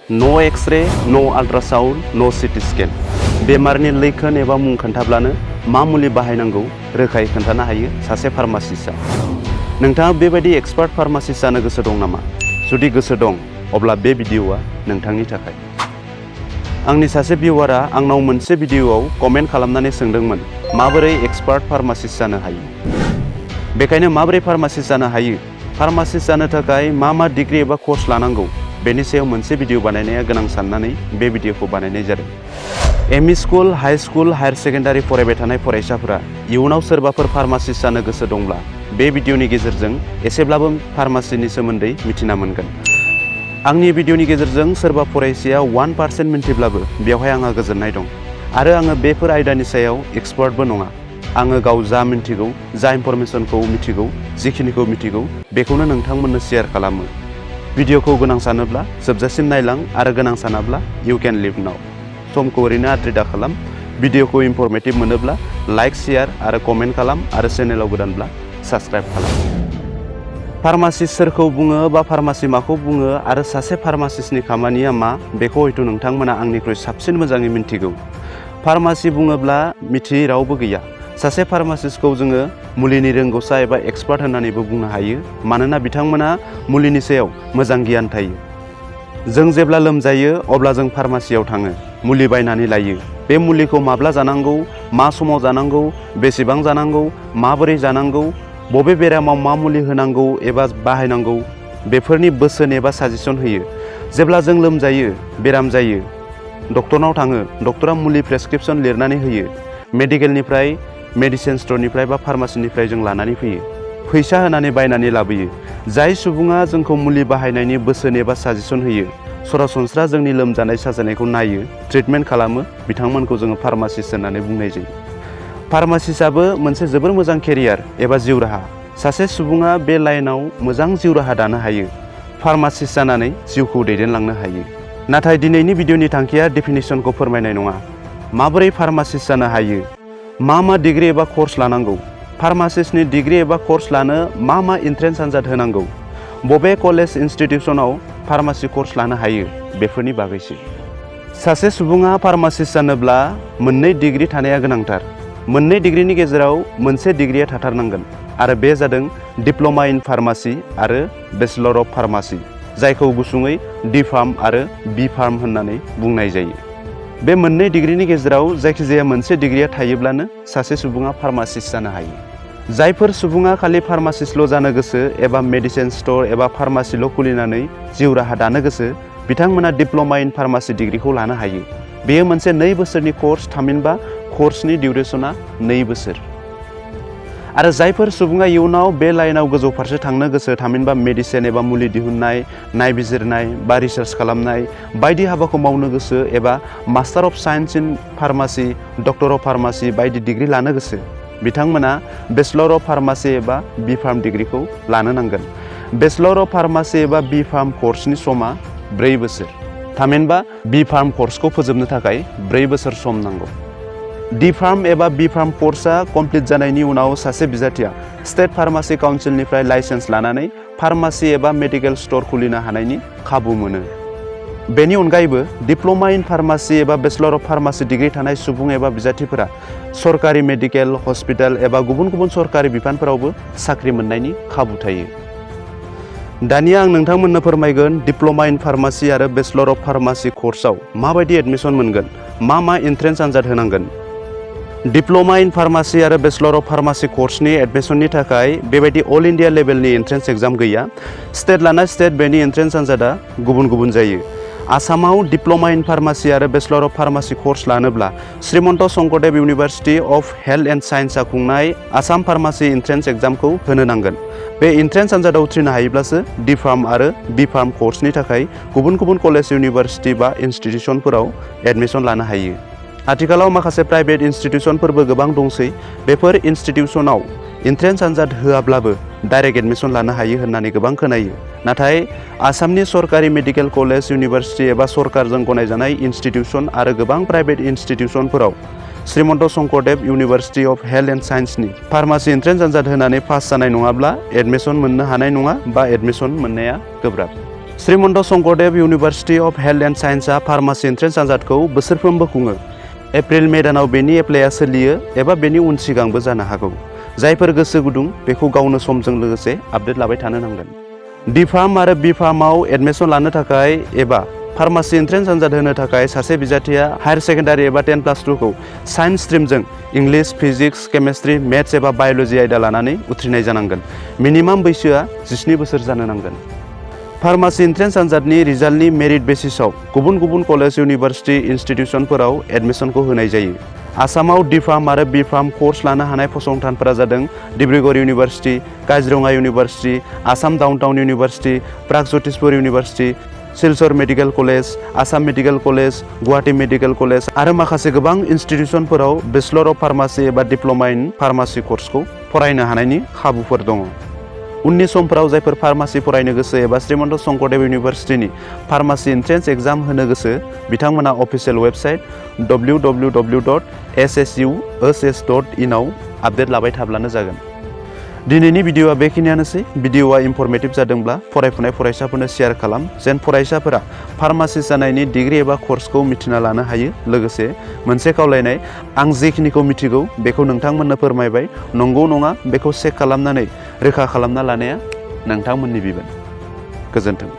नो एक्सरे, नो आल्ट्रासाउन्ड, नो सिटि स्केन। बेमारनि लैखोन एबा मुं खोन्थाब्लानो मा मुलि बाहायनांगौ रोखायै खोन्थानो हायो सासे फार्मासिस्टआ। नोंथाङा बेबायदि एक्सपार्ट फार्मासिस्ट जानो गोसो दं नामा? जुदि गोसो दं, अब्ला बे भिडिअ'आ नोंथांनि थाखाय। आंनि सासे भिउवारआ आंनाव मोनसे भिडिअ'आव कमेन्ट खालामनानै सोंदोंमोन माबोरै एक्सपार्ट फार्मासिस्ट जानो हायो। बेखायनो माबोरै फार्मासिस्ट जानो हायो, फार्मासिस्ट जानो थाखाय मा डिग्री एबा कर्स लानांगौ, बेनि सायाव मोनसे भिडिअ बानायनाया गोनां साननानै बे भिडिअखौ बानायनाय जादों। ME school, high school, higher secondary फरायबाय थानाय फरायसाफोरा इयुनाव सोरबाफोर फार्मासिस्ट जानो गोसो दंब्ला बे भिडिअनि गेजेरजों एसेब्लाबो फार्मासिनि सोमोन्दै मिथिना मोनगोन। आंनि भिडिअनि गेजेरजों सोरबा फरायसाया 1% मिन्थिब्लाबो बेवहाय आंहा गोजोननाय दं। आरो आङो बेफोर आयदानि सायाव एक्सपार्टबो नङा। आङो गाव जा मिन्थिगौ, जा इनफरमेसनखौ मिथिगौ, जिखिनिखौ मिथिगौ, बेखौनो नोंथांमोननो शेयार खालामो। भिडिअखौ गोनां सानोब्ला जोबजासिम नायलां आरो गोनां सानाब्ला इउ केन लिभ नाउ। समखौ ओरैनो आद्रि दा खालाम। भिडिअखौ इनफरमेटिभ मोनोब्ला लाइक, शेयार आरो कमेन्ट खालाम आरो चेनेलाव गोदानब्ला साबस्क्राइब खालाम। फार्मासिस्ट सोरखौ बुङो बा फार्मासि माखौ बुङो आरो सासे फार्मासिस्टनि खामानिया मा, बेखौ हयथ' नोंथांमोना आंनिख्रुइ साबसिन मोजाङै मिन्थिगौ। फार्मासि बुङोब्ला मिथियै रावबो गैया। सासे फार्मासिस्टखौ जोङो मुलिनि रोंगौसा एबा एक्सपार्ट होननानैबो बुंनो हायो, मानोना बिथांमोना मुलिनि सायाव मोजां गियान थायो। जों जेब्ला लोमजायो अब्ला जों फार्मासियाव थाङो, मुलि बायनानै लायो। बे मुलिखौ माब्ला जानांगौ, मा समाव जानांगौ, बेसेबां जानांगौ, माबोरै जानांगौ, बबे बेरामाव मा मुलि होनांगौ एबा बाहायनांगौ, बेफोरनि बोसोन एबा साजेसन होयो। जेब्ला जों लोमजायो, बेराम जायो, डक्टरनाव थाङो, डक्टरा मुलि प्रेसक्रिप्सन लिरनानै होयो। मेडिकेलनिफ्राय, मेडिसिन स्टरनिफ्राय बा फार्मासिनिफ्राय जों लानानै फैयो। फैसा होनानै बायनानै लाबोयो। जाय सुबुङा जोंखौ मुलि बाहायनायनि बोसोन एबा साजेसन होयो, सरासनस्रा जोंनि लोमजानाय साजानायखौ नायो, ट्रिटमेन्ट खालामो, बिथांमोनखौ जोङो फार्मासिस्ट होननानै बुंनाय जायो। फार्मासिस्टआबो मोनसे जोबोर मोजां केरियार एबा जिउ राहा। सासे सुबुङा बे लाइनाव मोजां जिउ राहा दानो हायो, फार्मासिस्ट जानानै जिउखौ दैदेनलांनो हायो। नाथाय दिनैनि भिडिअनि थांखिया डेफिनेसनखौ फोरमायनाय नङा। माबोरै फार्मासिस्ट जानो हायो, मा डिग्री एबा कर्स लानांगौ, फार्मासिस्टनि डिग्री एबा कर्स लानो मा एन्ट्रेन्स आनजाद होनांगौ, बबे कलेज इनस्टिट्युसनाव फार्मासि कर्स लानो हायो, बेफोरनि बागैसो। सासे सुबुङा फार्मासिस्ट जानोब्ला मोननै डिग्री थानाया गोनांथार। मोननै डिग्रीनि गेजेराव मोनसे डिग्रीया थाथारनांगोन, आरो बे जादों डिप्ल'मा इन फार्मासि आरो बेचलर अफ फार्मासि, जायखौ गुसुङै D.pharm आरो B.pharm होननानै बुंनाय जायो। बे मोननै डिग्रीनि गेजेराव जायखिजाया मोनसे डिग्रीया थायोब्लानो सासे सुबुङा फार्मासिस्ट जानो हायो। जायफोर सुबुङा खालि फार्मासिस्टल' जानो गोसो एबा मेडिसिन स्ट'र एबा फार्मासिल' खुलिनानै जिउ राहा दानो गोसो, बिथांमोना डिप्ल'मा इन फार्मासि डिग्रीखौ लानो हायो। बेयो मोनसे 2 बोसोरनि कर्स, थामहिनबा कर्सनि डिउरेसना 2 बोसोर। आरो जायफोर सुबुङा इयुनाव बे लाइनाव गोजौ फारसे थांनो गोसो, थामहिनबा मेडिसिन एबा मुलि दिहुननाय, नायबिजिरनाय बा रिसार्च खालामनाय बायदि हाबाखौ मावनो गोसो, एबा master of science in pharmacy, doctor of pharmacy बायदि डिग्री लानो गोसो, बिथांमोना बेचलर अफ फार्मासि एबा B.pharm डिग्रीखौ लानो नांगोन। बेचलर अफ फार्मासि एबा B.pharm कर्सनि समा 4 बोसोर। थामहिनबा B.pharm कर्सखौ फोजोबनो थाखाय 4 बोसोर सम नांगौ। D.pharm एबा B.pharm कर्सआ कमप्लिट जानायनि उनाव सासे बिजाथिया स्टेट फार्मासि काउन्सिलनिफ्राय लाइसेन्स लानानै फार्मासि एबा मेडिकेल स्ट'र खुलिनो हानायनि खाबु मोनो। बेनि अनगायैबो डिप्ल'मा इन फार्मासि एबा बेचलर अफ फार्मासि डिग्री थानाय सुबुं एबा बिजाथिफोरा सरकारि मेडिकेल, हस्पिटाल एबा गुबुन सरकारि बिफानफोरावबो साख्रि मोननायनि खाबु थायो। दानिया आं नोंथांमोननो फोरमायगोन डिप्ल'मा इन फार्मासि आरो बेचलर अफ फार्मासि कर्सआव माबायदि एडमिसन मोनगोन, मा एन्ट्रेन्स आनजाद होनांगोन। डिप्ल'मा इन फार्मासि आरो बेचलर अफ फार्मासि कर्सनि एडमिसननि थाखाय बेबायदि अल इन्डिया लेभेलनि एन्ट्रेन्स एग्जाम गैया। स्टेट लाना स्टेट बेनि एन्ट्रेन्स आनजादा गुबुन जायो। आसामाव डिप्ल'मा इन फार्मासि आरो बेचलर अफ फार्मासि कर्स लानोब्ला Srimanta Sankardev university of health and साइन्सआ खुंनाय आसाम फार्मासि एन्ट्रेन्स एग्जामखौ होनो नांगोन। बे एन्ट्रेन्स आनजादाव उथ्रिनो हायोब्लासो D.pharm आरो B.pharm कर्सनि थाखाय गुबुन कलेज, इउनिभार्सिटि बा इनस्टिट्युसनफोराव एडमिसन लानो हायो। आथिखालाव माखासे प्राइभेट इनस्टिट्युसनफोरबो गोबां दंसै। बेफोर इनस्टिट्युसनाव एन्ट्रेन्स आनजाद होआब्लाबो डाइरेक्ट एडमिसन लानो हायो होननानै गोबां खोनायो। नाथाय आसामनि सरकारि मेडिकेल कलेज, इउनिभार्सिटि एबा सरकारजों गनायजानाय इनस्टिट्युसन आरो गोबां प्राइभेट इनस्टिट्युसनफोराव Srimanta Sankardev university of health and साइन्सनि फार्मासि एन्ट्रेन्स आनजाद होनानै पास जानाय नङाब्ला एडमिसन मोननो हानाय नङा बा एडमिसन मोननाया गोब्राब। Srimanta Sankardev university of health and साइन्सआ फार्मासि एन्ट्रेन्स आनजादखौ बोसोरफ्रोमबो खुङो। एप्रिल मे दानाव बेनि एप्लाइआ सोलियो एबा बेनि उन सिगांबो जानो हागौ। जायफोर गोसो गुदुं बेखौ गावनो समजों लोगोसे आपडेट लाबाय थानो नांगोन। D.pharm आरो B.pharmआव एडमिसन लानो थाखाय एबा फार्मासि एन्ट्रेन्स आनजाद होनो थाखाय सासे बिजाथिया हायार सेकेन्डारि एबा 10+2 खौ साइन्स स्ट्रिमजों इंलिश, फिजिक्स, केमेस्ट्रि, मेथ्स एबा बाय'लजि आयदा लानानै उथ्रिनाय जानांगोन। मिनिमाम बैसोआ 17 बोसोर जानो नांगोन। फार्मासि एन्ट्रेन्स आनजादनि रिजाल्टनि मेरिट बेसिसआव गुबुन गुबुन कलेज, इउनिभार्सिटि, इनस्टिट्युसनफोराव एडमिसनखौ होनाय जायो। आसामाव D.pharm आरो B.pharm कर्स लानो हानाय फसंथानफोरा जादों Dibrugarh university, Kaziranga university, Assam downtown university, Pragjyotishpur university, Silchar medical college, Assam medical college, Guwahati medical college आरो माखासे गोबां इनस्टिट्युसनफोराव बेचलर अफ फार्मासि एबा डिप्ल'मा इन फार्मासि कर्सखौ फरायनो हानायनि खाबुफोर दङ। उननि समफोराव जायफोर फार्मासि फरायनो गोसो एबा श्रीमन्त शंकरदेव इउनिभार्सिटिनि फार्मासि एन्ट्रेन्स एग्जाम होनो गोसो बिथांमोना अफिसियेल वेबसाइट www.ssuhs.in आव आपडेट लाबाय थाब्लानो जागोन। दिनैनि भिडिअ'आ बेखिनियानोसै। भिडिअ'आ इनफरमेटिभ जादोंब्ला फरायफुनाय फरायसाफोरनो शेयार खालाम, जेन फरायसाफोरा फार्मासिस्ट जानायनि डिग्री एबा कर्सखौ मिथिना लानो हायो। लोगोसे मोनसे खावलायनाय, आं जेखिनिखौ मिथिगौ बेखौ नोंथांमोननो फोरमायबाय। नंगौ नङा बेखौ चेक खालामनानै रोखा खालामना लानाया नोंथांमोननि बिबान। गोजोन्थों।